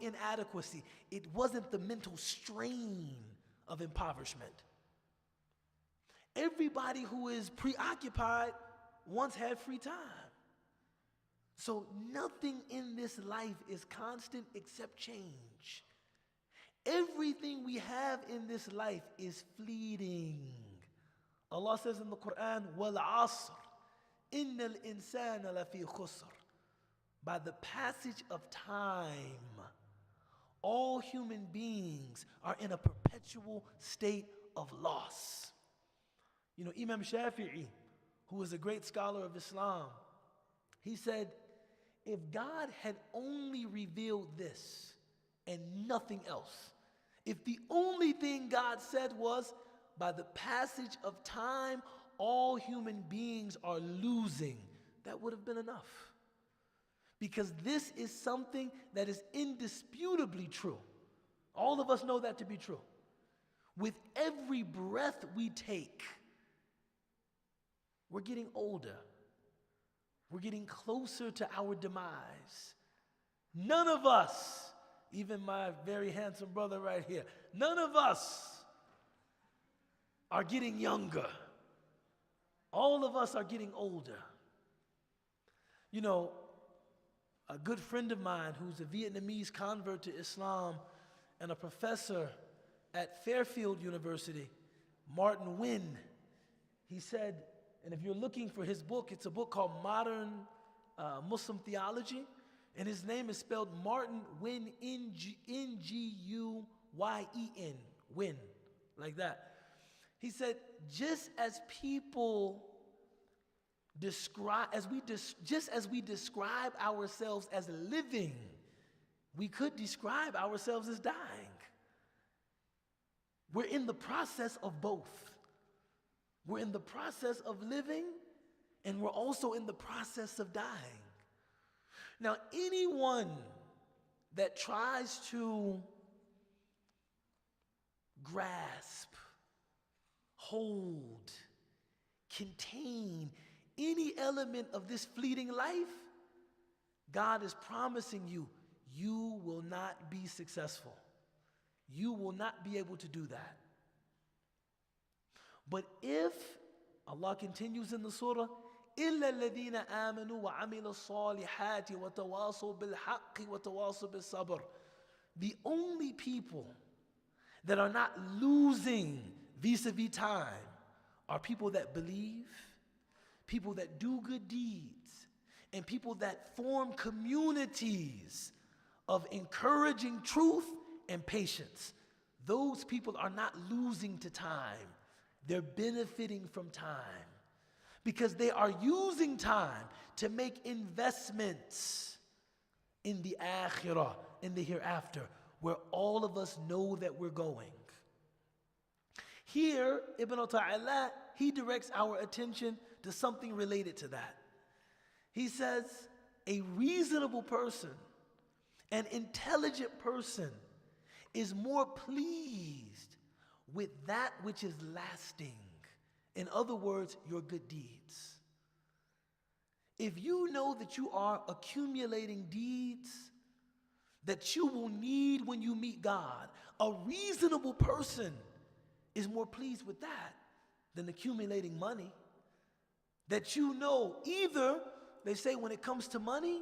inadequacy. It wasn't the mental strain of impoverishment. Everybody who is preoccupied once had free time. So nothing in this life is constant except change. Everything we have in this life is fleeting. Allah says in the Quran, وَالْعَصْرِ إِنَّ الْإِنسَانَ لَفِي خُسْرٍ. By the passage of time, all human beings are in a perpetual state of loss. You know, Imam Shafi'i, who was a great scholar of Islam, he said, if God had only revealed this and nothing else, if the only thing God said was, by the passage of time, all human beings are losing, that would have been enough. Because this is something that is indisputably true. All of us know that to be true. With every breath we take, we're getting older. We're getting closer to our demise. None of us, even my very handsome brother right here, none of us are getting younger. All of us are getting older. You know, a good friend of mine who's a Vietnamese convert to Islam and a professor at Fairfield University, Martin Nguyen, he said, and if you're looking for his book, it's a book called Modern Muslim Theology, and his name is spelled Martin Nguyen, Nguyen, Nguyen, like that. He said, just as people describe, just as we describe ourselves as living, we could describe ourselves as dying. We're in the process of both. We're in the process of living, and we're also in the process of dying. Now, anyone that tries to grasp, hold, contain any element of this fleeting life, God is promising you, you will not be successful. You will not be able to do that. But if, Allah continues in the surah, إِلَّا الَّذِينَ آمَنُوا وَعَمِلُوا الصَّالِحَاتِ وَتَوَاصَوْا بِالْحَقِّ وَتَوَاصَوْا بِالصَّبْرِ. The only people that are not losing vis-a-vis time are people that believe, people that do good deeds, and people that form communities of encouraging truth and patience. Those people are not losing to time. They're benefiting from time because they are using time to make investments in the akhirah, in the hereafter, where all of us know that we're going. Here, Ibn Ta'ala, he directs our attention to something related to that. He says, a reasonable person, an intelligent person, is more pleased with that which is lasting. In other words, your good deeds. If you know that you are accumulating deeds that you will need when you meet God, a reasonable person is more pleased with that than accumulating money. That you know, either, they say when it comes to money,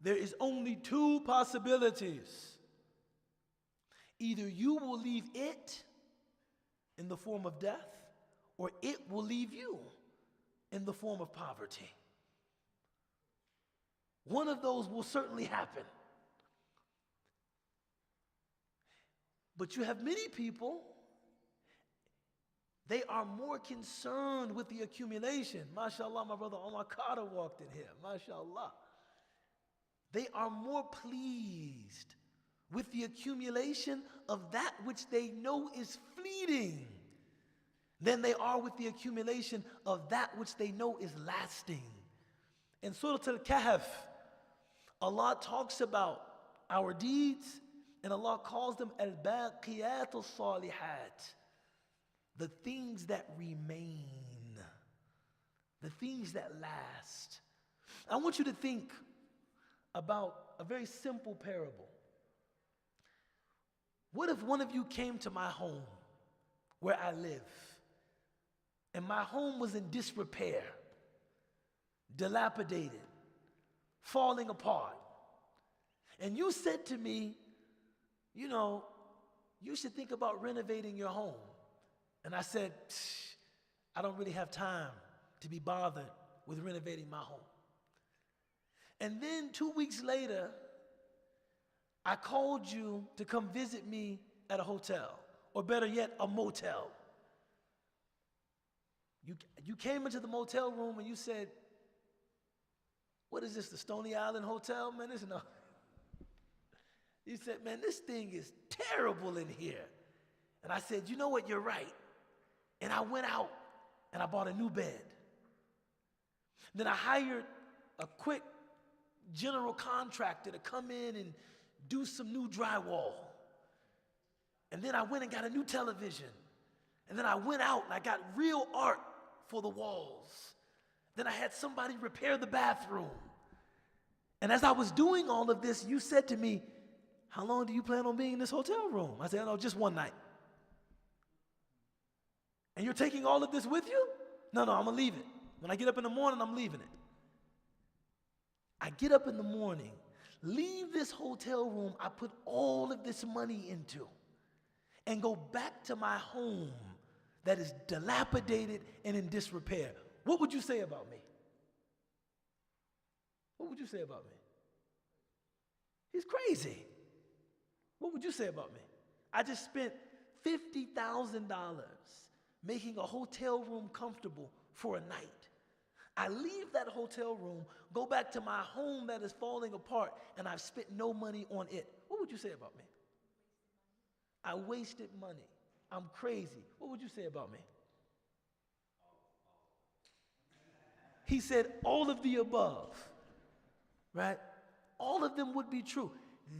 there is only two possibilities. Either you will leave it in the form of death, or it will leave you in the form of poverty. One of those will certainly happen. But you have many people, they are more concerned with the accumulation. MashaAllah, my brother Omar Carter walked in here. MashaAllah. They are more pleased with the accumulation of that which they know is fleeting than they are with the accumulation of that which they know is lasting. In Surah Al-Kahf, Allah talks about our deeds, and Allah calls them al-baqiyat al-salihat, the things that remain, the things that last. I want you to think about a very simple parable. What if one of you came to my home where I live, and my home was in disrepair, dilapidated, falling apart, and you said to me, you know, you should think about renovating your home. And I said, I don't really have time to be bothered with renovating my home. And then 2 weeks later, I called you to come visit me at a hotel, or better yet, a motel. You came into the motel room and you said, what is this, the Stony Island Hotel? Man, this is no. You said, man, this thing is terrible in here. And I said, you know what, you're right. And I went out and I bought a new bed. Then I hired a quick general contractor to come in and do some new drywall. And then I went and got a new television. And then I went out and I got real art for the walls. Then I had somebody repair the bathroom. And as I was doing all of this, you said to me, how long do you plan on being in this hotel room? I said, no, just one night. And you're taking all of this with you? No, I'm gonna leave it. When I get up in the morning, I'm leaving it. I get up in the morning, leave this hotel room I put all of this money into, and go back to my home that is dilapidated and in disrepair. What would you say about me? What would you say about me? He's crazy. What would you say about me? I just spent $50,000 making a hotel room comfortable for a night. I leave that hotel room, go back to my home that is falling apart, and I've spent no money on it. What would you say about me? I wasted money. I'm crazy. What would you say about me? He said all of the above, right? All of them would be true.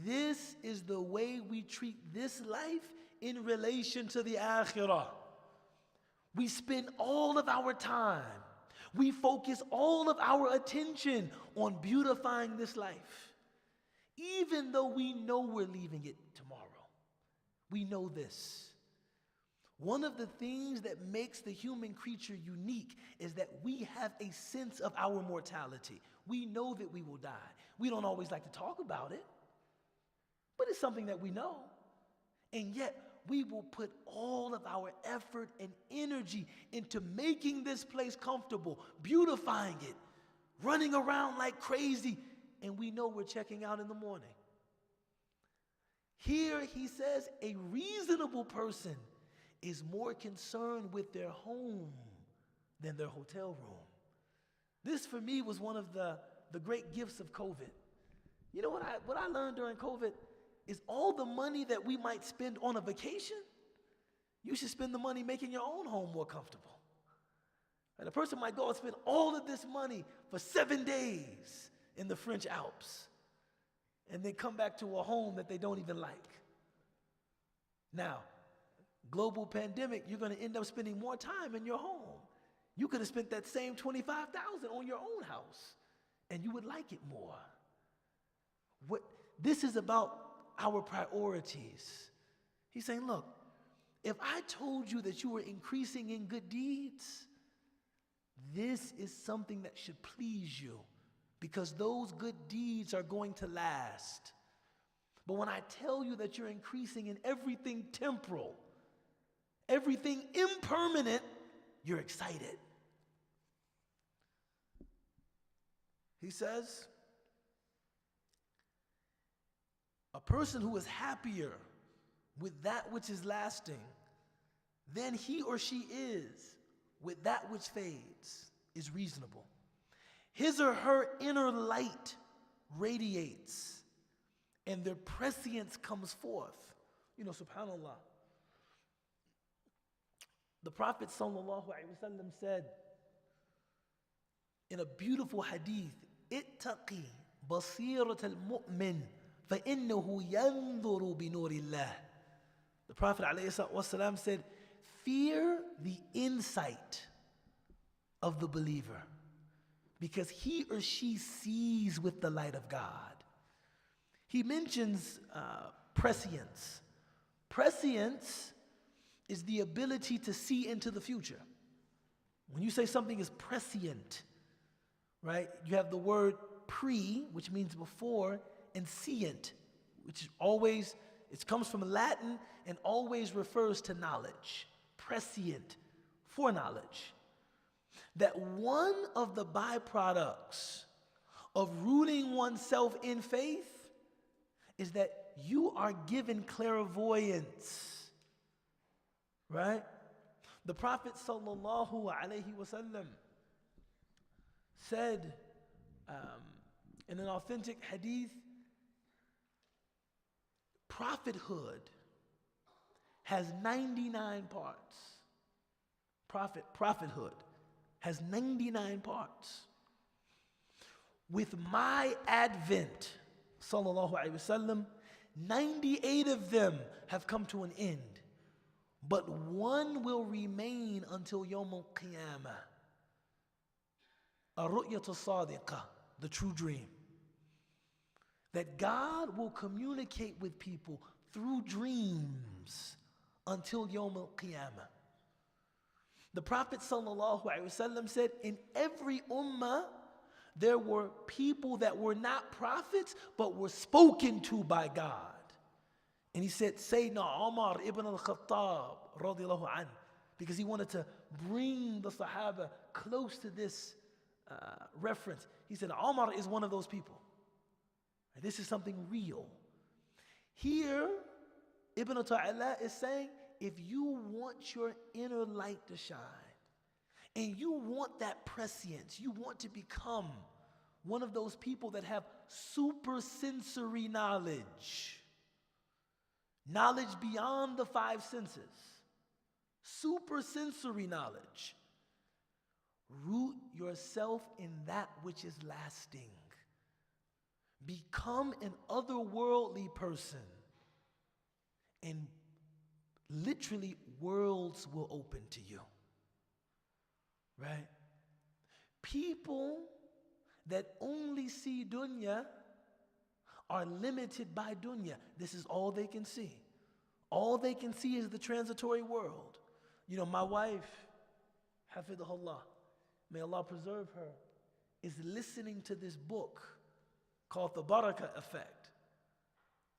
This is the way we treat this life in relation to the akhirah. We spend all of our time, we focus all of our attention on beautifying this life, even though we know we're leaving it tomorrow. We know this. One of the things that makes the human creature unique is that we have a sense of our mortality. We know that we will die. We don't always like to talk about it, but it's something that we know. And yet, we will put all of our effort and energy into making this place comfortable, beautifying it, running around like crazy, and we know we're checking out in the morning. Here he says a reasonable person is more concerned with their home than their hotel room. This for me was one of the great gifts of COVID. You know what I learned during COVID is all the money that we might spend on a vacation, you should spend the money making your own home more comfortable. And a person might go and spend all of this money for 7 days in the French Alps and then come back to a home that they don't even like. Now, global pandemic, you're going to end up spending more time in your home. You could have spent that same $25,000 on your own house and you would like it more. This is about our priorities. He's saying, look, if I told you that you were increasing in good deeds, this is something that should please you because those good deeds are going to last. But when I tell you that you're increasing in everything temporal, everything impermanent, you're excited. He says, a person who is happier with that which is lasting than he or she is with that which fades is reasonable. His or her inner light radiates and their prescience comes forth. You know, subhanAllah. The Prophet sallallahu alaihi wasallam said in a beautiful hadith, "Ittaqi basirat al-mu'min فَإِنَّهُ يَنْظُرُ بِنُورِ اللَّهِ." The Prophet ﷺ said, fear the insight of the believer because he or she sees with the light of God. He mentions prescience. Prescience is the ability to see into the future. When you say something is prescient, right, you have the word pre, which means before, and scient, which is always, it comes from Latin and always refers to knowledge. Prescient, foreknowledge. That one of the byproducts of rooting oneself in faith is that you are given clairvoyance, right? The Prophet sallallahu alaihi wasallam said in an authentic hadith, prophethood has 99 parts. Prophethood has 99 parts. With my advent, sallallahu alaihi wasallam, 98 of them have come to an end, but one will remain until Yawm al-Qiyamah. Ar-ru'yatu as-sadiqah, the true dream. That God will communicate with people through dreams until Yawm al-Qiyamah. The Prophet sallallahu alaihi wasallam said, in every ummah, there were people that were not prophets, but were spoken to by God. And he said, Sayyidina Umar ibn al-Khattab, radiallahu anhu, because he wanted to bring the Sahaba close to this reference. He said, Umar is one of those people. This is something real. Here, Ibn Ta'ala is saying, if you want your inner light to shine, and you want that prescience, you want to become one of those people that have supersensory knowledge, knowledge beyond the five senses, supersensory knowledge, root yourself in that which is lasting. Become an otherworldly person, and literally worlds will open to you. Right? People that only see dunya are limited by dunya. This is all they can see. All they can see is the transitory world. You know, my wife, hafidhahullah, may Allah preserve her, is listening to this book called The Barakah Effect,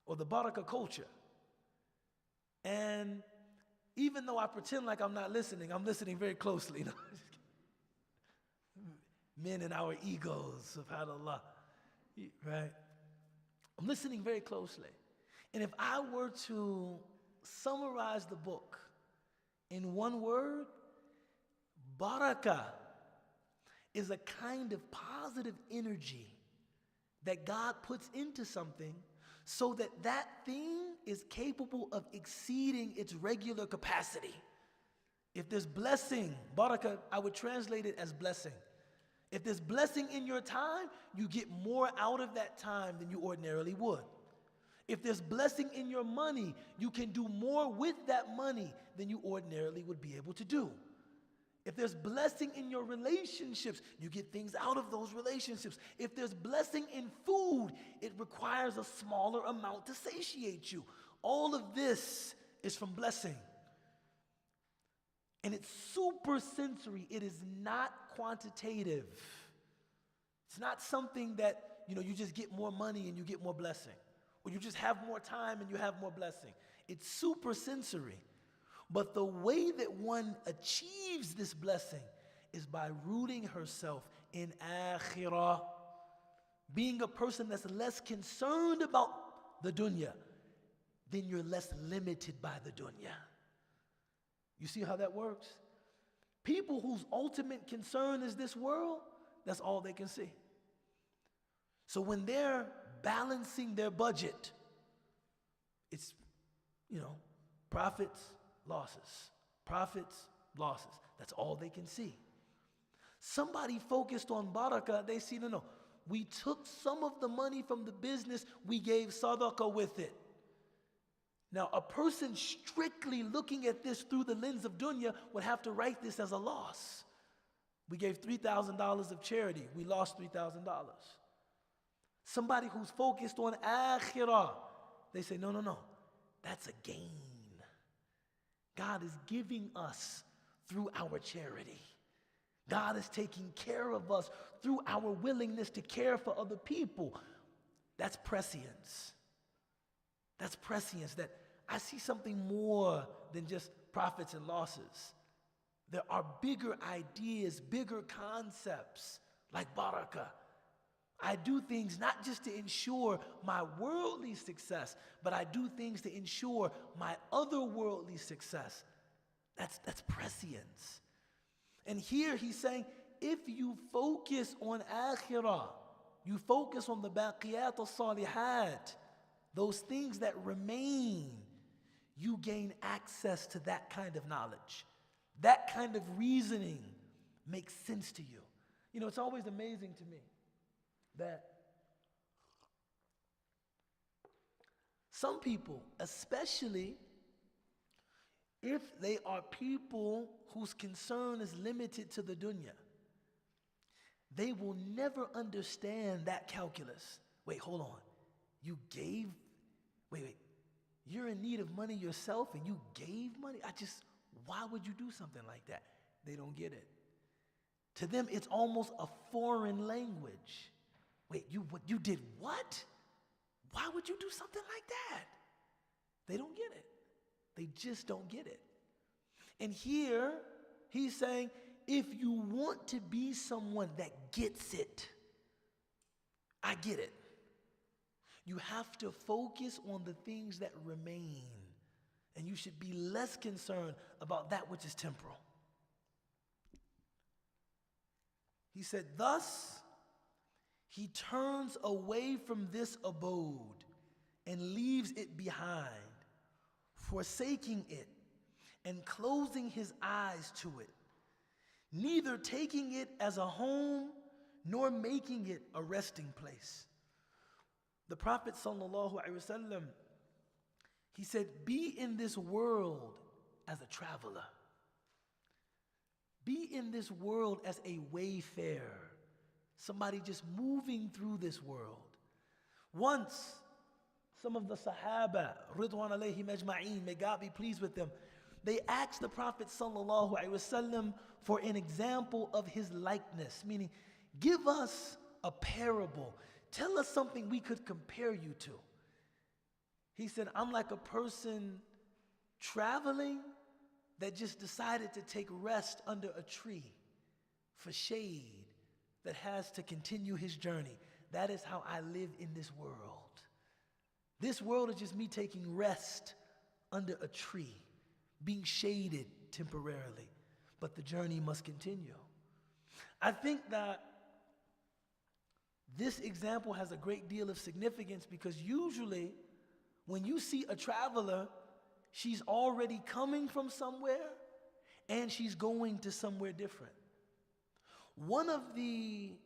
or the Barakah Culture. And even though I pretend like I'm not listening, I'm listening very closely. You know? Men and our egos, subhanAllah, right? I'm listening very closely. And if I were to summarize the book in one word, barakah is a kind of positive energy that God puts into something so that that thing is capable of exceeding its regular capacity. If there's blessing, barakah, I would translate it as blessing. If there's blessing in your time, you get more out of that time than you ordinarily would. If there's blessing in your money, you can do more with that money than you ordinarily would be able to do. If there's blessing in your relationships, you get things out of those relationships. If there's blessing in food, it requires a smaller amount to satiate you. All of this is from blessing. And it's super sensory. It is not quantitative. It's not something that, you know, you just get more money and you get more blessing. Or you just have more time and you have more blessing. It's super sensory. But the way that one achieves this blessing is by rooting herself in akhirah. Being a person that's less concerned about the dunya, then you're less limited by the dunya. You see how that works? People whose ultimate concern is this world, that's all they can see. So when they're balancing their budget, it's, you know, profits, losses, profits, losses. That's all they can see. Somebody focused on barakah, they see, no, we took some of the money from the business, we gave sadaqah with it. Now, a person strictly looking at this through the lens of dunya would have to write this as a loss. We gave $3,000 of charity, we lost $3,000. Somebody who's focused on akhirah, they say, no, that's a gain. God is giving us through our charity. God is taking care of us through our willingness to care for other people. That's prescience. That's prescience, that I see something more than just profits and losses. There are bigger ideas, bigger concepts like barakah. I do things not just to ensure my worldly success, but I do things to ensure my otherworldly success. That's prescience. And here he's saying, if you focus on akhirah, you focus on the baqiyat al-salihat, those things that remain, you gain access to that kind of knowledge. That kind of reasoning makes sense to you. You know, it's always amazing to me that some people, especially if they are people whose concern is limited to the dunya, they will never understand that calculus. Wait, hold on. Wait. You're in need of money yourself and you gave money? Why would you do something like that? They don't get it. To them, it's almost a foreign language. Wait, you did what? Why would you do something like that? They don't get it. They just don't get it. And here, he's saying, if you want to be someone that gets it, I get it. You have to focus on the things that remain. And you should be less concerned about that which is temporal. He said, thus, he turns away from this abode and leaves it behind, forsaking it and closing his eyes to it, neither taking it as a home nor making it a resting place. The Prophet ﷺ, he said, be in this world as a traveler. Be in this world as a wayfarer, somebody just moving through this world. Once, some of the Sahaba, Ridwan alayhim ajma'een, may God be pleased with them, they asked the Prophet ﷺ for an example of his likeness, meaning, give us a parable. Tell us something we could compare you to. He said, I'm like a person traveling that just decided to take rest under a tree for shade that has to continue his journey. That is how I live in this world. This world is just me taking rest under a tree, being shaded temporarily, but the journey must continue. I think that this example has a great deal of significance because usually when you see a traveler, she's already coming from somewhere and she's going to somewhere different. One of the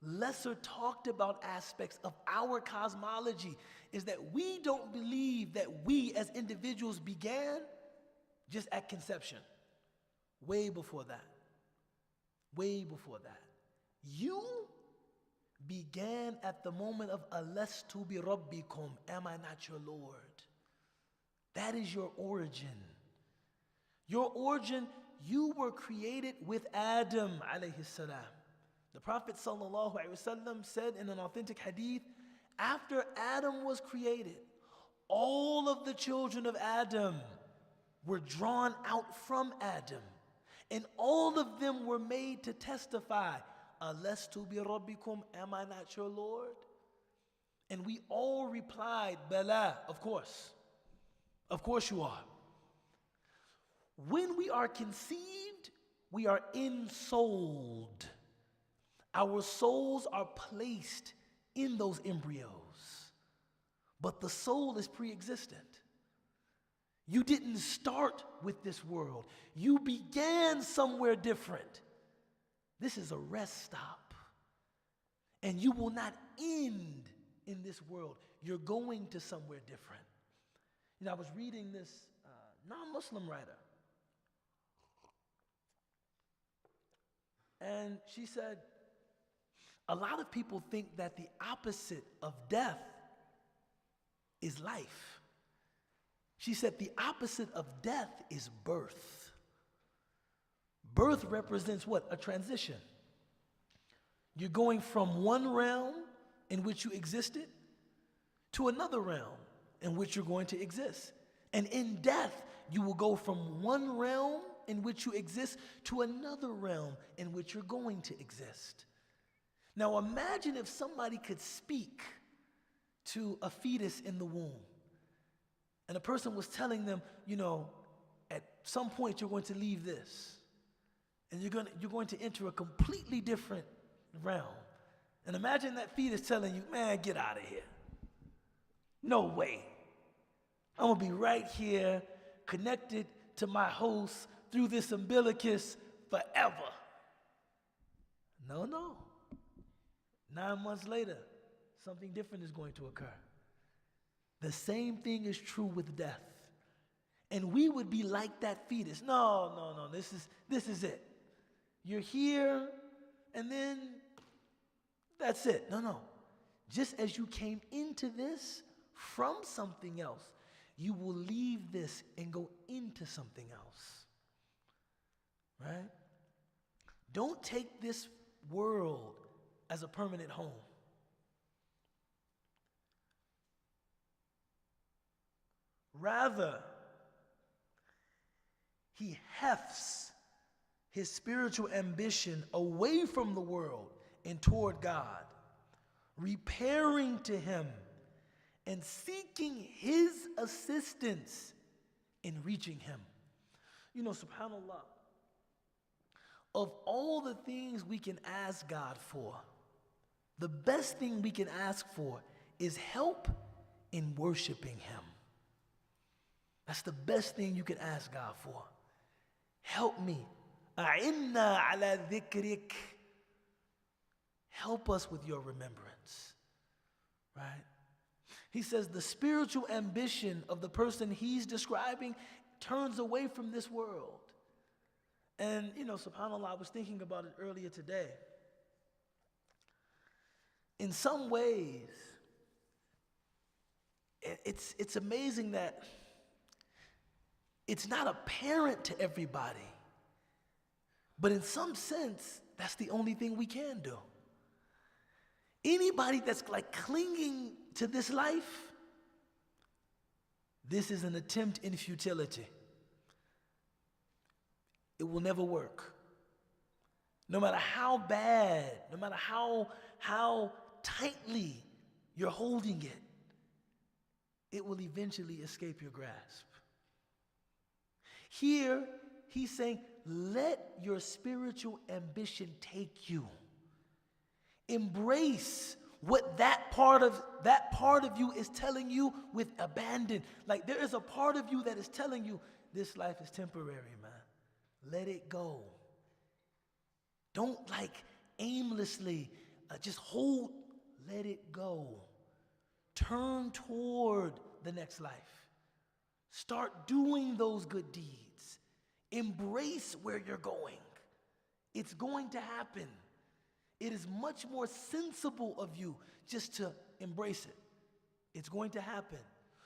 lesser talked about aspects of our cosmology is that we don't believe that we as individuals began just at conception. Way before that. Way before that. You began at the moment of Alastu bi Rabbikum, am I not your Lord? That is your origin. Your origin, you were created with Adam alayhi salam. The Prophet sallallahu alaihi wasallam said in an authentic hadith, after Adam was created, all of the children of Adam were drawn out from Adam, and all of them were made to testify, Alastu bi Rabbikum, am I not your Lord? And we all replied, Bala, of course. Of course you are. When we are conceived, we are ensouled. Our souls are placed in those embryos. But the soul is pre-existent. You didn't start with this world. You began somewhere different. This is a rest stop. And you will not end in this world. You're going to somewhere different. You know, I was reading this non-Muslim writer. And she said, a lot of people think that the opposite of death is life. She said the opposite of death is birth. Birth represents what? A transition. You're going from one realm in which you existed to another realm in which you're going to exist. And in death, you will go from one realm in which you exist to another realm in which you're going to exist. Now imagine if somebody could speak to a fetus in the womb, and a person was telling them, at some point you're going to leave this, and you're going to enter a completely different realm. And imagine that fetus telling you, man, get out of here. No way. I'm going to be right here connected to my host through this umbilicus forever. No. 9 months later, something different is going to occur. The same thing is true with death. And we would be like that fetus. No, this is it. You're here, and then that's it. No. Just as you came into this from something else, you will leave this and go into something else. Right? Don't take this world as a permanent home. Rather, he hefts his spiritual ambition away from the world and toward God, repairing to him and seeking his assistance in reaching him. SubhanAllah, of all the things we can ask God for, the best thing we can ask for is help in worshiping him. That's the best thing you can ask God for. Help me. A'inna ala dhikrik. Help us with your remembrance. Right? He says the spiritual ambition of the person he's describing turns away from this world. And, subhanAllah, I was thinking about it earlier today. In some ways, it's amazing that it's not apparent to everybody. But in some sense, that's the only thing we can do. Anybody that's like clinging to this life, this is an attempt in futility. It will never work. No matter how bad, no matter how tightly you're holding it, it will eventually escape your grasp. Here, he's saying, let your spiritual ambition take you. Embrace what that part of you is telling you with abandon. Like there is a part of you that is telling you this life is temporary, man. Let it go. Don't aimlessly just hold. Let it go. Turn toward the next life. Start doing those good deeds. Embrace where you're going. It's going to happen. It is much more sensible of you just to embrace it. It's going to happen.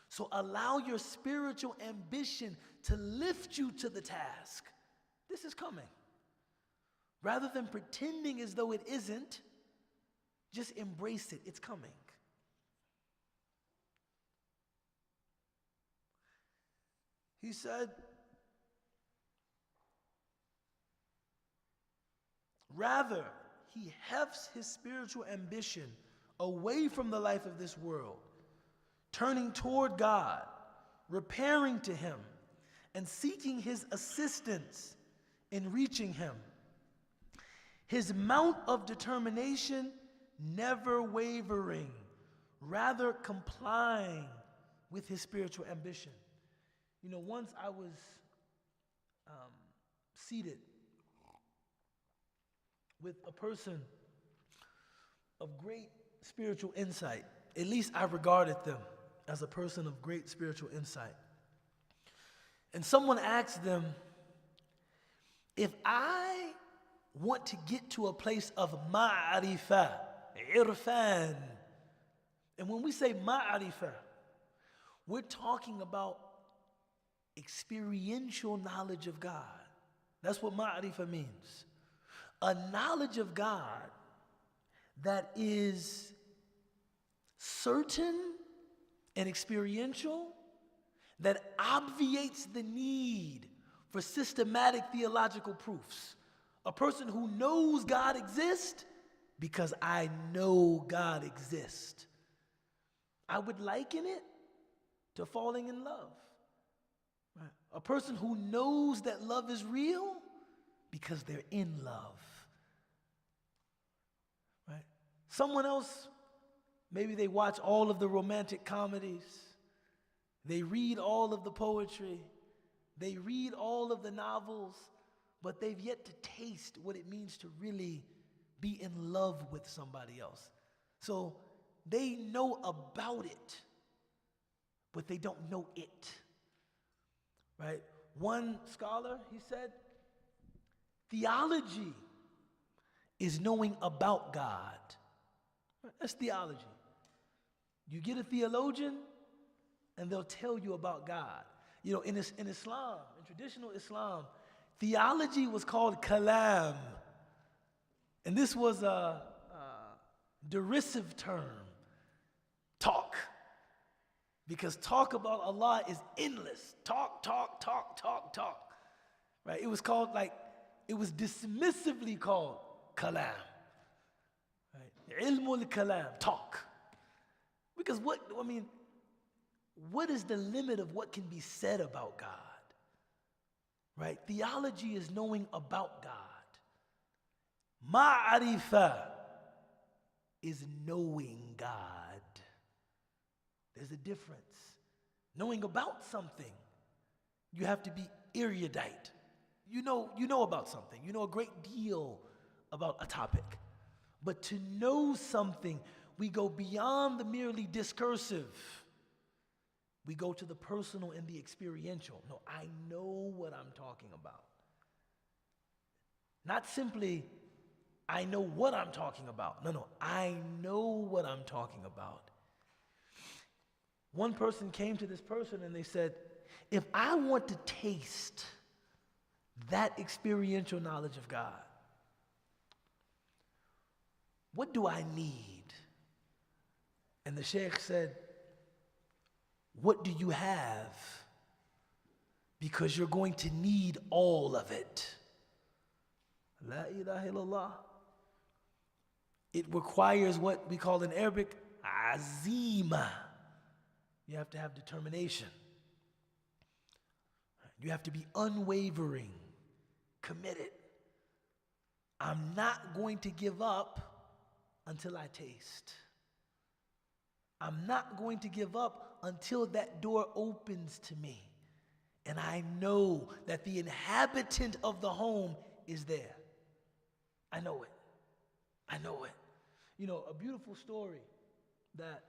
So allow your spiritual ambition to lift you to the task. This is coming. Rather than pretending as though it isn't, just embrace it. It's coming. He said, rather, he hefts his spiritual ambition away from the life of this world, turning toward God, repairing to him, and seeking his assistance in reaching him. His mount of determination never wavering, rather complying with his spiritual ambition. Once I was seated with a person of great spiritual insight. At least I regarded them as a person of great spiritual insight. And someone asked them, if I want to get to a place of ma'arifah, irfan, and when we say ma'arifah, we're talking about experiential knowledge of God. That's what ma'rifah means. A knowledge of God that is certain and experiential, that obviates the need for systematic theological proofs. A person who knows God exists because I know God exists. I would liken it to falling in love. Right? A person who knows that love is real because they're in love. Right? Someone else, maybe they watch all of the romantic comedies, they read all of the poetry, they read all of the novels, but they've yet to taste what it means to really be in love with somebody else. So they know about it, but they don't know it. Right? One scholar, he said, theology is knowing about God. That's theology. You get a theologian, and they'll tell you about God. You know, in Islam, in traditional Islam, theology was called kalam. And this was a derisive term, talk. Because talk about Allah is endless. Talk, talk, talk, talk, talk. Right? It was called it was dismissively called kalam. Right? Ilmul kalam, talk. Because what is the limit of what can be said about God? Right? Theology is knowing about God. Ma'arifah is knowing God. There's a difference. Knowing about something, you have to be erudite. You know about something. You know a great deal about a topic. But to know something, we go beyond the merely discursive. We go to the personal and the experiential. No, I know what I'm talking about. Not simply, I know what I'm talking about. No, I know what I'm talking about. One person came to this person and they said, if I want to taste that experiential knowledge of God, what do I need? And the sheikh said, what do you have? Because you're going to need all of it. La ilaha illallah. It requires what we call in Arabic, azima. You have to have determination. You have to be unwavering, committed. I'm not going to give up until I taste. I'm not going to give up until that door opens to me. And I know that the inhabitant of the home is there. I know it. I know it. You know, a beautiful story that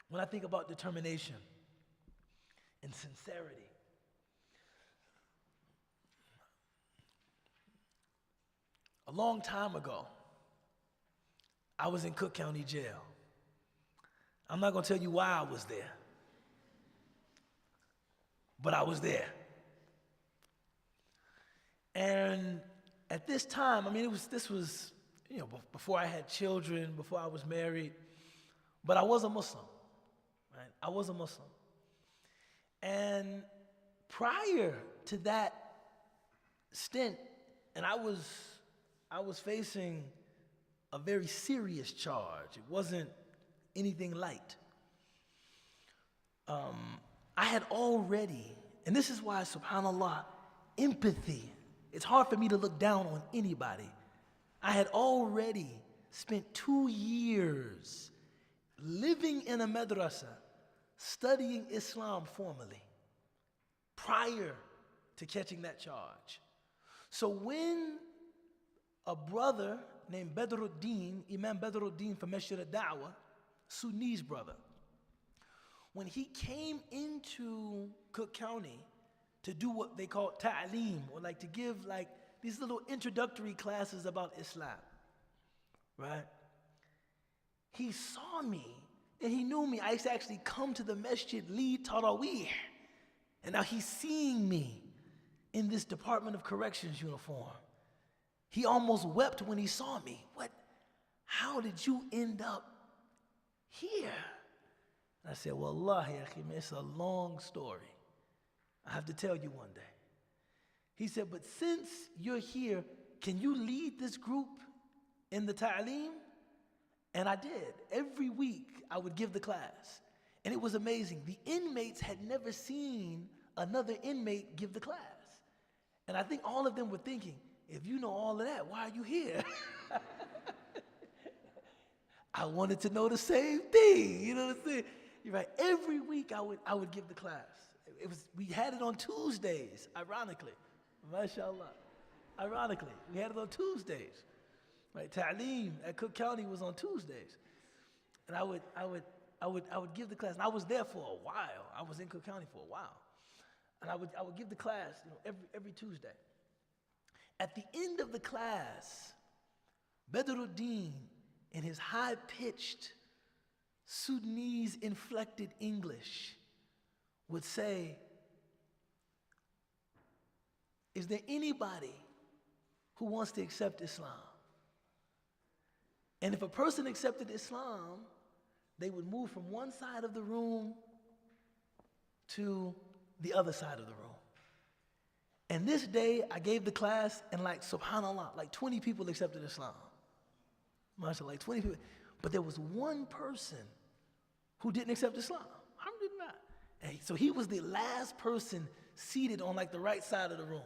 when I think about determination and sincerity, a long time ago, I was in Cook County Jail. I'm not going to tell you why I was there, but I was there. And at this time, this was before I had children, before I was married, but I was a Muslim, right? I was a Muslim. And prior to that stint, and I was facing a very serious charge. It wasn't anything light. I had already, and this is why, subhanAllah, empathy, it's hard for me to look down on anybody. I had already spent 2 years living in a madrasa, studying Islam formally, prior to catching that charge. So when a brother named Badruddin, Imam Badruddin from Masjid al-Da'wah, Sudanese brother, when he came into Cook County to do what they call ta'aleem, or to give these little introductory classes about Islam, right? He saw me And he knew me. I used to actually come to the masjid, lead Tarawih. And now he's seeing me in this Department of Corrections uniform. He almost wept when he saw me. What? How did you end up here? And I said, Wallahi, Akhim, it's a long story. I have to tell you one day. He said, but since you're here, can you lead this group in the ta'aleem? And I did. Every week I would give the class. And it was amazing. The inmates had never seen another inmate give the class. And I think all of them were thinking, if you know all of that, why are you here? I wanted to know the same thing. You know what I'm saying? You're right. Every week I would give the class. We had it on Tuesdays, ironically. MashaAllah. Ironically, we had it on Tuesdays. Right? Ta'aleem at Cook County was on Tuesdays. And I would give the class. And I was there for a while. I was in Cook County for a while. And I would give the class, every Tuesday. At the end of the class, Badruddin, in his high-pitched Sudanese-inflected English, would say, is there anybody who wants to accept Islam? And if a person accepted Islam, they would move from one side of the room to the other side of the room. And this day, I gave the class, and subhanAllah, 20 people accepted Islam. MashaAllah, 20 people. But there was one person who didn't accept Islam. Alhamdulillah. And so he was the last person seated on the right side of the room.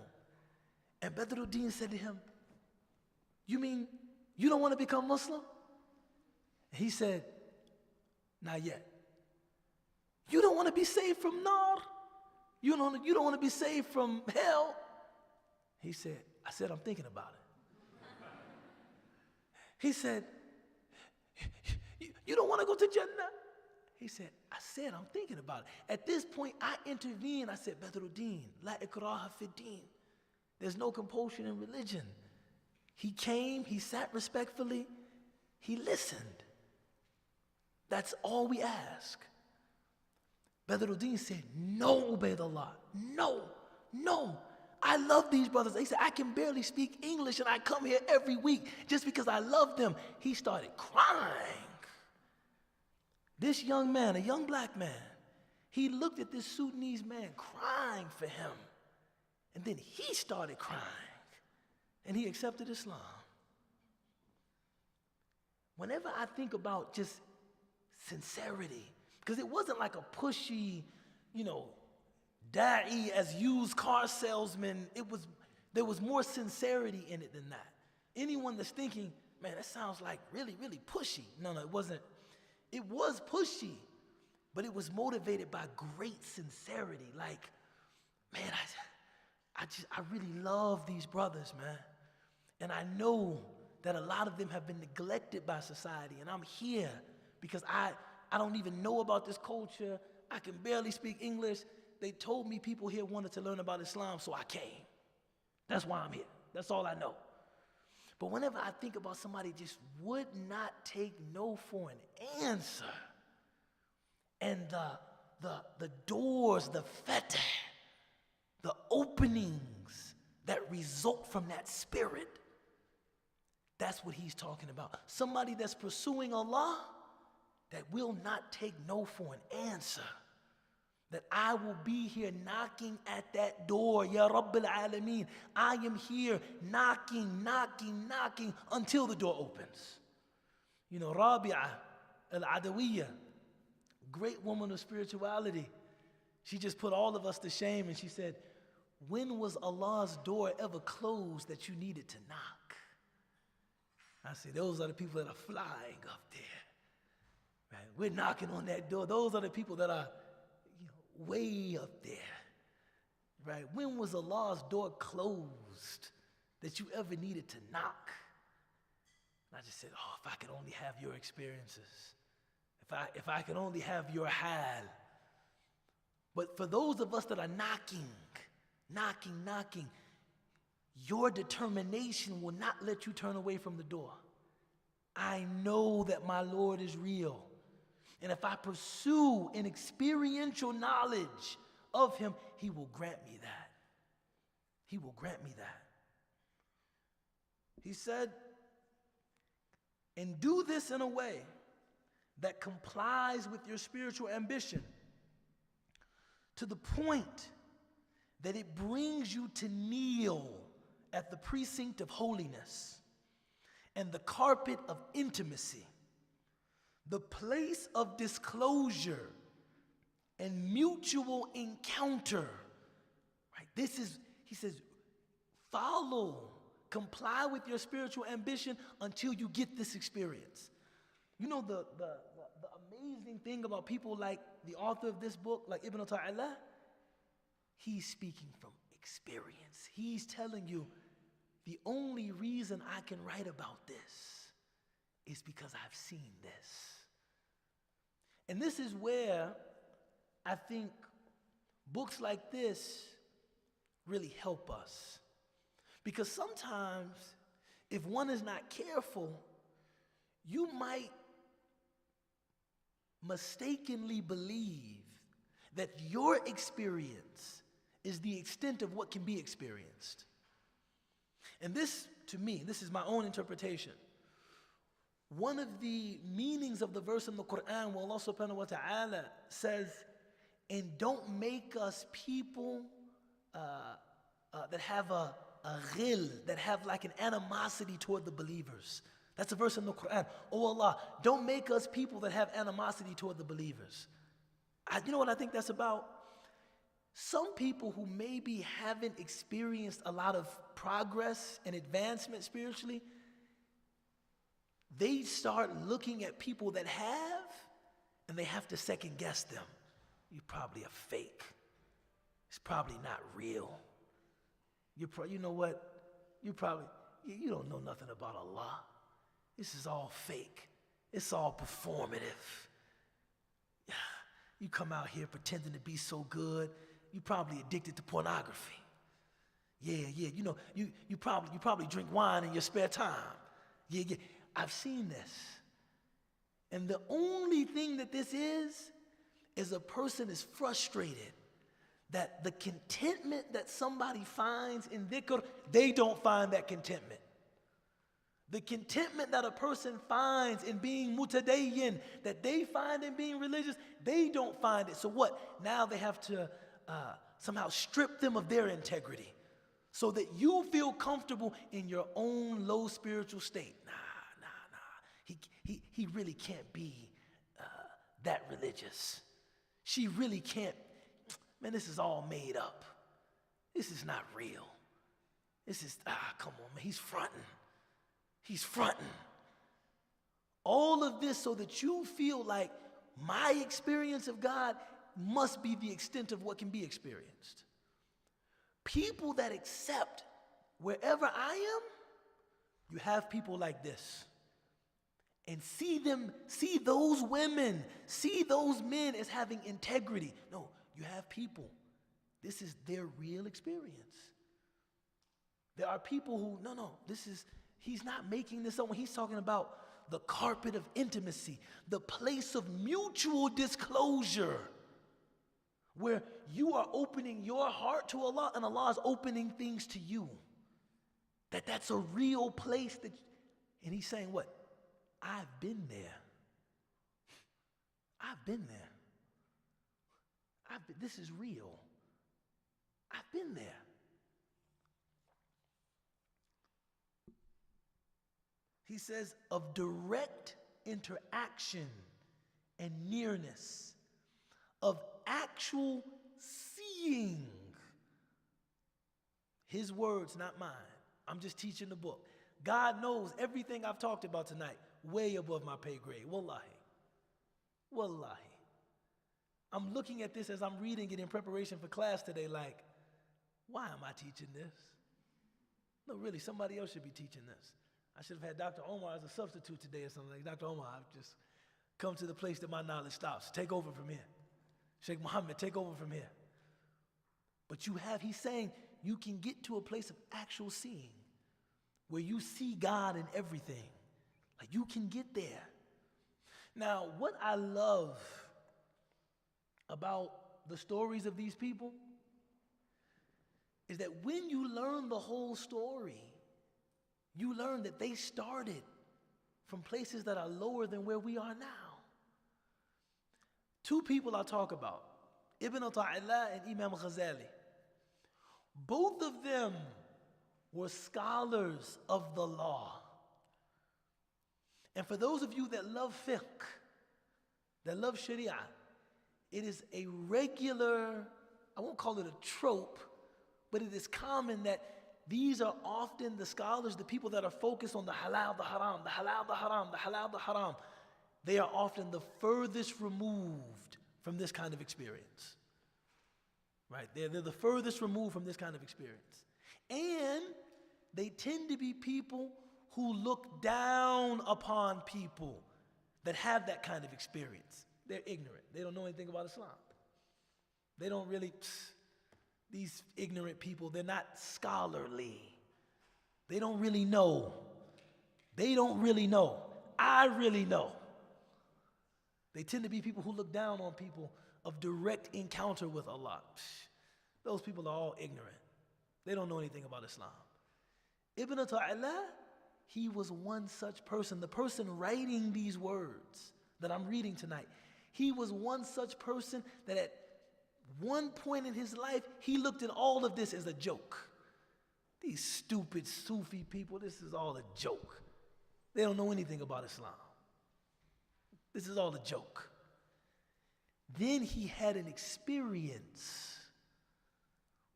And Badruddin said to him, you mean you don't want to become Muslim? He said, not yet. You don't want to be saved from nar? You don't want to be saved from hell? I said, I'm thinking about it. He said, you don't want to go to Jannah? He said, I said, I'm thinking about it. At this point, I intervened. I said, Badruddin, la ikraha fi din. There's no compulsion in religion. He came, he sat respectfully, he listened. That's all we ask. Badruddin said, no, Ubaydullah, no. I love these brothers. He said, I can barely speak English and I come here every week just because I love them. He started crying. This young man, a young black man, he looked at this Sudanese man crying for him. And then he started crying. And he accepted Islam. Whenever I think about just sincerity, because it wasn't like a pushy, da'i as used car salesman. There was more sincerity in it than that. Anyone that's thinking, man, that sounds like really, really pushy. No, it wasn't. It was pushy, but it was motivated by great sincerity. Man, I really love these brothers, man. And I know that a lot of them have been neglected by society, and I'm here because I don't even know about this culture. I can barely speak English. They told me people here wanted to learn about Islam, so I came. That's why I'm here. That's all I know. But whenever I think about somebody just would not take no for an answer, and the doors, the fatah, the openings that result from that spirit, that's what he's talking about. Somebody that's pursuing Allah that will not take no for an answer. That I will be here knocking at that door, Ya Rabbil Alameen. I am here knocking until the door opens. Rabi'ah al-Adawiyya, great woman of spirituality, she just put all of us to shame, and she said, when was Allah's door ever closed that you needed to knock? I said, those are the people that are flying up there. Right? We're knocking on that door. Those are the people that are way up there. Right? When was Allah's door closed that you ever needed to knock? And I just said, if I could only have your experiences. If I could only have your hal. But for those of us that are knocking, your determination will not let you turn away from the door. I know that my Lord is real. And if I pursue an experiential knowledge of him, he will grant me that. He will grant me that. He said, and do this in a way that complies with your spiritual ambition to the point that it brings you to kneel at the precinct of holiness and the carpet of intimacy, the place of disclosure and mutual encounter. Right? This is, he says, follow, comply with your spiritual ambition until you get this experience. You know the amazing thing about people like the author of this book, like Ibn Ta'ala, he's speaking from experience. He's telling you, the only reason I can write about this is because I've seen this. And this is where I think books like this really help us. Because sometimes, if one is not careful, you might mistakenly believe that your experience is the extent of what can be experienced. And this, to me, this is my own interpretation. One of the meanings of the verse in the Quran where Allah subhanahu wa ta'ala says, and don't make us people that have a ghil, that have like an animosity toward the believers. That's a verse in the Quran. Oh Allah, don't make us people that have animosity toward the believers. You know what I think that's about? Some people who maybe haven't experienced a lot of progress and advancement spiritually, they start looking at people that have, and they have to second guess them. You're probably a fake. It's probably not real. You know what? You don't know nothing about Allah. This is all fake. It's all performative. You come out here pretending to be so good. You're probably addicted to pornography. Yeah. You know, you probably drink wine in your spare time. Yeah. I've seen this. And the only thing that this is a person is frustrated that the contentment that somebody finds in dhikr, they don't find that contentment. The contentment that a person finds in being mutadayyin, that they find in being religious, they don't find it. So what? Now they have to somehow strip them of their integrity so that you feel comfortable in your own low spiritual state. Nah. He really can't be that religious. She really can't. Man, this is all made up. This is not real. This is, come on, man, he's fronting. All of this so that you feel like my experience of God must be the extent of what can be experienced. People that accept wherever I am, you have people like this. And see those women, see those men as having integrity. No, you have people. This is their real experience. There are people who, he's not making this up when he's talking about the carpet of intimacy, the place of mutual disclosure, where you are opening your heart to Allah and Allah is opening things to you. That's a real place and he's saying what? I've been there. This is real. I've been there. He says, of direct interaction and nearness, of actual seeing. His words, not mine. I'm just teaching the book. God knows everything I've talked about tonight, way above my pay grade. Wallahi. I'm looking at this as I'm reading it in preparation for class today like, why am I teaching this? No, really, somebody else should be teaching this. I should have had Dr. Omar as a substitute today or something like, Dr. Omar, I've just come to the place that my knowledge stops. Take over from here. Sheikh Muhammad, take over from here. But he's saying you can get to a place of actual seeing where you see God in everything. Like you can get there. Now, what I love about the stories of these people is that when you learn the whole story, you learn that they started from places that are lower than where we are now. Two people I talk about, Ibn Ata'illah and Imam Ghazali. Both of them were scholars of the law. And for those of you that love fiqh, that love sharia, it is a regular, I won't call it a trope, but it is common that these are often the scholars, the people that are focused on the halal, the haram, the halal, the haram, the halal, the haram. They are often the furthest removed from this kind of experience. Right? They're the furthest removed from this kind of experience. And they tend to be people who look down upon people that have that kind of experience. They're ignorant. They don't know anything about Islam. They don't really, these ignorant people, they're not scholarly. They don't really know. They don't really know. I really know. They tend to be people who look down on people of direct encounter with Allah. Those people are all ignorant. They don't know anything about Islam. Ibn Ata'illah, he was one such person. The person writing these words that I'm reading tonight, he was one such person that at one point in his life, he looked at all of this as a joke. These stupid Sufi people, this is all a joke. They don't know anything about Islam. This is all a joke. Then he had an experience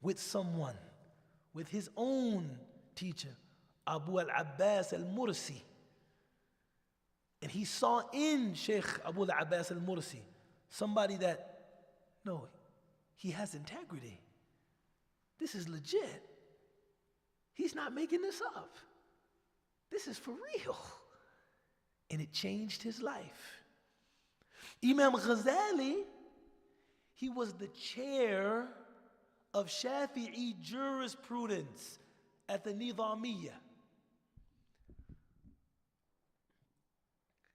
with someone, with his own teacher, Abu al-Abbas al-Mursi. And he saw in Sheikh Abu al-Abbas al-Mursi somebody that, no, he has integrity. This is legit. He's not making this up. This is for real. And it changed his life. Imam Ghazali, he was the chair of Shafi'i jurisprudence at the Nizamiyya.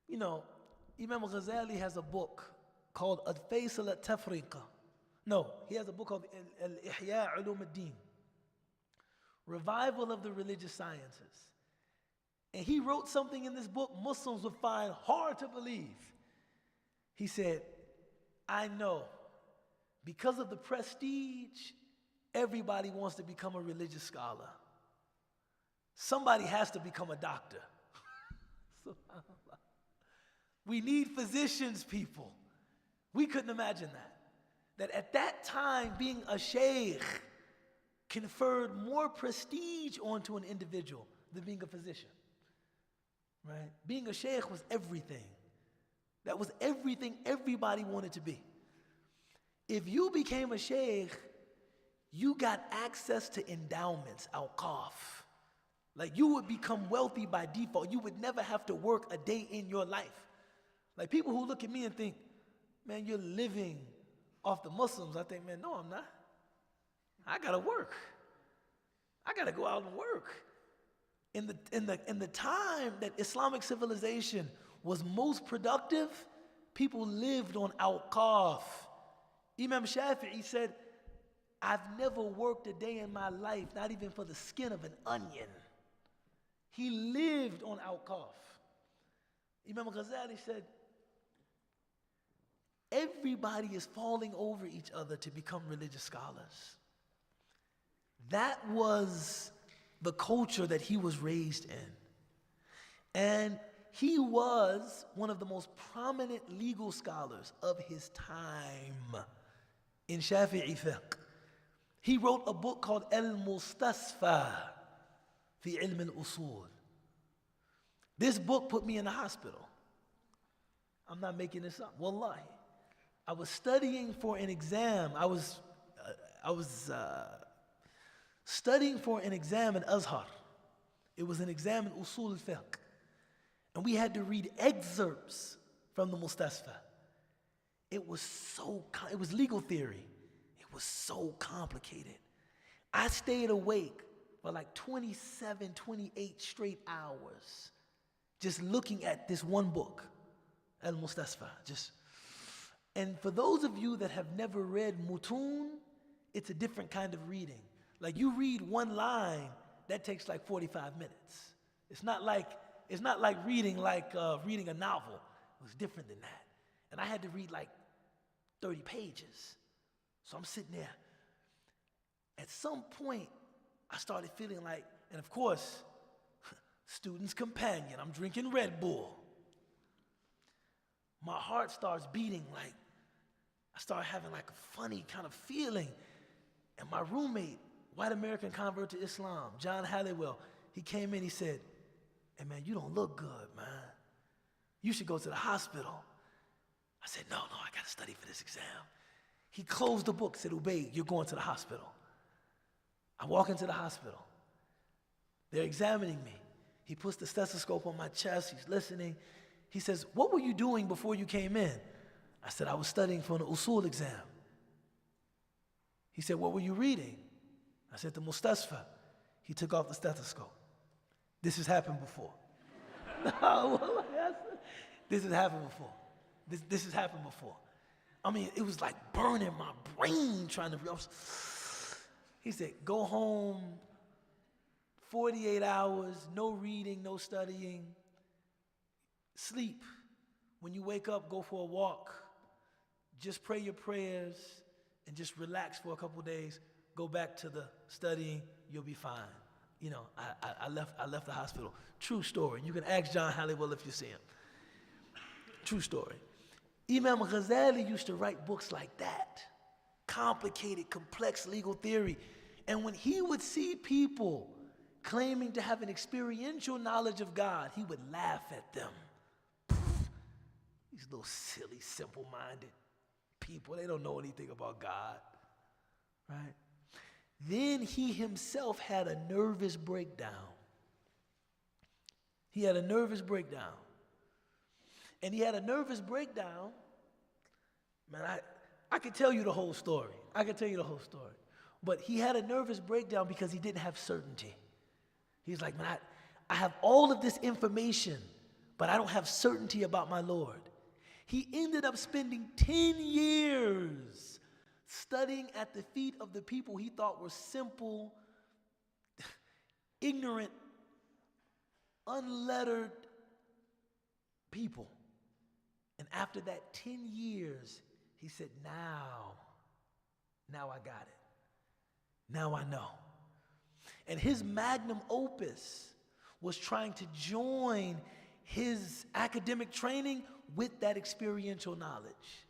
You know, Imam Ghazali has a book called Al-Faisal al-Tafriqa. No, he has a book called Al-Ihya Ulum al-Din, Revival of the Religious Sciences. And he wrote something in this book Muslims would find hard to believe. He said, I know, because of the prestige, everybody wants to become a religious scholar. Somebody has to become a doctor. We need physicians, people. We couldn't imagine that. That at that time, being a sheikh conferred more prestige onto an individual than being a physician. Right? Being a sheikh was everything. That was everything everybody wanted to be. If you became a sheikh, you got access to endowments, awqaf. Like you would become wealthy by default. You would never have to work a day in your life. Like people who look at me and think, man, you're living off the Muslims. I think, man, no, I'm not. I gotta work. I gotta go out and work. In the time that Islamic civilization was most productive, people lived on awqaf. Imam Shafi'i said, I've never worked a day in my life, not even for the skin of an onion. He lived on awqaf. Imam Ghazali said, everybody is falling over each other to become religious scholars. That was the culture that he was raised in. And he was one of the most prominent legal scholars of his time in Shafi'i fiqh. He wrote a book called Al-Mustasfa fi Ilm al-Usul. This book put me in the hospital. I'm not making this up. Wallahi. I was studying for an exam. I was studying for an exam in Azhar. It was an exam in Usul al-Fiqh. And we had to read excerpts from the Mustasfa. It was legal theory. It was so complicated. I stayed awake for like 27, 28 straight hours just looking at this one book. Al-Mustasfa. And for those of you that have never read Mutun, it's a different kind of reading. Like you read one line, that takes like 45 minutes. It's not like reading reading a novel. It was different than that. And I had to read like 30 pages. So I'm sitting there. At some point, I started feeling like, and of course, student's companion, I'm drinking Red Bull. My heart starts beating like, I start having like a funny kind of feeling. And my roommate, white American convert to Islam, John Halliwell, he came in, he said, "Hey man, you don't look good, man. You should go to the hospital." I said, no, I gotta study for this exam. He closed the book, said, "Ubayd, you're going to the hospital." I walk into the hospital. They're examining me. He puts the stethoscope on my chest, he's listening. He says, "What were you doing before you came in?" I said, "I was studying for an usul exam." He said, "What were you reading?" I said, "The Mustasfa." He took off the stethoscope. This has happened before. This has happened before. This has happened before. I mean, it was like burning my brain trying to. He said, "Go home, 48 hours, no reading, no studying. Sleep. When you wake up, go for a walk. Just pray your prayers and just relax for a couple days. Go back to the studying, you'll be fine." You know, I left the hospital. True story. You can ask John Halliwell if you see him. True story. Imam Ghazali used to write books like that. Complicated, complex legal theory. And when he would see people claiming to have an experiential knowledge of God, he would laugh at them. These little silly, simple-minded people, they don't know anything about God, right? Then he himself had a nervous breakdown. He had a nervous breakdown. And he had a nervous breakdown. Man, I could tell you the whole story. But he had a nervous breakdown because he didn't have certainty. He's like, "Man, I have all of this information, but I don't have certainty about my Lord." He ended up spending 10 years studying at the feet of the people he thought were simple, ignorant, unlettered people. And after that 10 years, he said, now I got it. Now I know. And his magnum opus was trying to join his academic training with that experiential knowledge.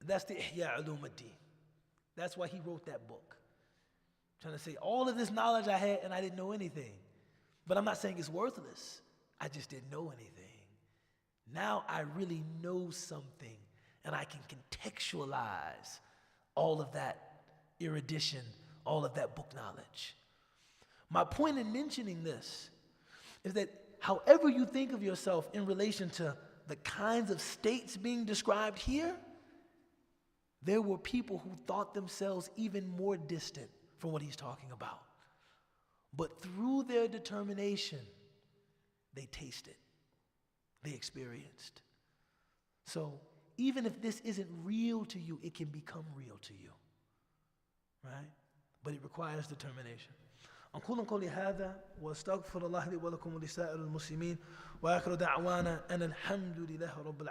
That's the Ihya Ulumuddin. That's why he wrote that book. Trying to say all of this knowledge I had and I didn't know anything. But I'm not saying it's worthless. I just didn't know anything. Now I really know something and I can contextualize all of that erudition, all of that book knowledge. My point in mentioning this is that however you think of yourself in relation to the kinds of states being described here, there were people who thought themselves even more distant from what he's talking about. But through their determination, they tasted, they experienced. So even if this isn't real to you, it can become real to you, right? But it requires determination. أقول قولي هذا وأستغفر الله لي ولكم ولسائر المسلمين وآخر دعوانا أن الحمد لله رب العالمين.